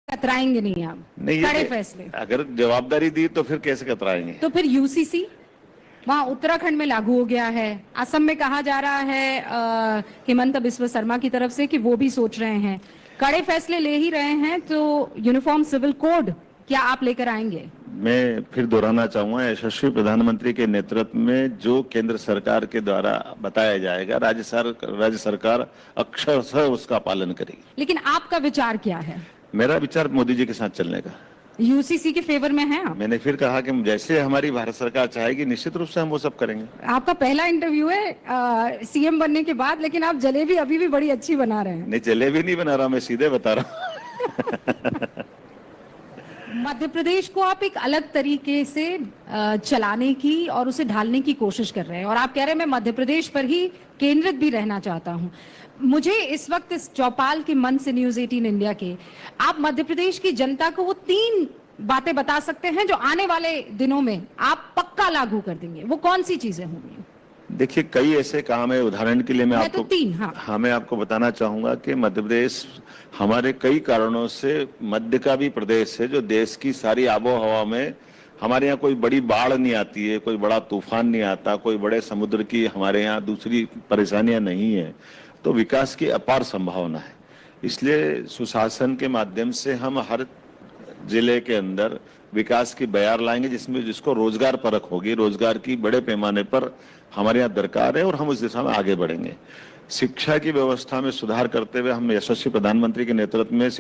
कतराएंगे नहीं आप? नहीं, कड़े फैसले अगर जवाबदारी दी तो फिर कैसे कतराएंगे? तो फिर यूसीसी वहां उत्तराखंड में लागू हो गया है, असम में कहा जा रहा है हेमंत बिस्वा शर्मा की तरफ से कि वो भी सोच रहे हैं, कड़े फैसले ले ही रहे हैं, तो यूनिफॉर्म सिविल कोड क्या आप लेकर आएंगे? मैं फिर दोहराना चाहूंगा, यशस्वी प्रधानमंत्री के नेतृत्व में जो केंद्र सरकार के द्वारा बताया जाएगा, राज्य सरकार अक्षरशः उसका पालन करेगी। लेकिन आपका विचार क्या है? मेरा विचार मोदी जी के साथ चलने का। यूसीसी के फेवर में है आप? मैंने फिर कहा कि जैसे हमारी भारत सरकार चाहेगी निश्चित रूप से हम वो सब करेंगे। आपका पहला इंटरव्यू है सीएम बनने के बाद, लेकिन आप जलेबी अभी भी बड़ी अच्छी बना रहे हैं। नहीं, जलेबी नहीं बना रहा, मैं सीधे बता रहा हूँ। मध्य प्रदेश को आप एक अलग तरीके से चलाने की और उसे ढालने की कोशिश कर रहे हैं, और आप कह रहे हैं मैं मध्य प्रदेश पर ही केंद्रित भी रहना चाहता हूं। मुझे इस वक्त इस चौपाल के मन से न्यूज़ 18 इंडिया के आप मध्य प्रदेश की जनता को वो 3 बातें बता सकते हैं जो आने वाले दिनों में आप पक्का लागू कर देंगे? वो कौन सी चीजें होंगी? देखिए, कई ऐसे काम है, उदाहरण के लिए मैं आपको तो 3 हाँ मैं आपको बताना चाहूंगा कि मध्य प्रदेश हमारे कई कारणों से मध्य का भी प्रदेश है, जो देश की सारी आबो हवा में हमारे यहाँ कोई बड़ी बाढ़ नहीं आती है, कोई बड़ा तूफान नहीं आता, कोई बड़े समुद्र की हमारे यहाँ दूसरी परेशानियां नहीं है, तो विकास की अपार संभावना है। इसलिए सुशासन के माध्यम से हम हर जिले के अंदर विकास की बयार लाएंगे, जिसको रोजगार परख होगी, रोजगार की बड़े पैमाने पर हमारे यहाँ दरकार है, और हम उस दिशा में आगे बढ़ेंगे। शिक्षा की व्यवस्था में सुधार करते हुए हम यशस्वी प्रधानमंत्री के नेतृत्व में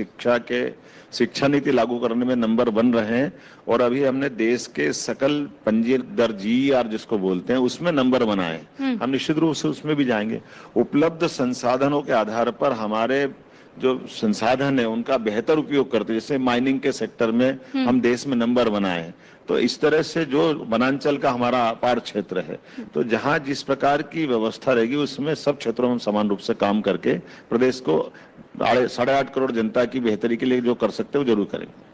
शिक्षा नीति लागू करने में नंबर 1 रहे हैं, और अभी हमने देश के सकल पंजीयन दर GER जिसको बोलते हैं उसमें नंबर बनाए। हम निश्चित रूप से उसमें भी जाएंगे। उपलब्ध संसाधनों के आधार पर हमारे जो संसाधन है उनका बेहतर उपयोग करते, जैसे माइनिंग के सेक्टर में हम देश में नंबर बनाए। तो इस तरह से जो वनांचल का हमारा अपार क्षेत्र है, तो जहां जिस प्रकार की व्यवस्था रहेगी उसमें सब क्षेत्रों में समान रूप से काम करके प्रदेश को 8.5 करोड़ जनता की बेहतरी के लिए जो कर सकते हैं वो जरूर करेंगे।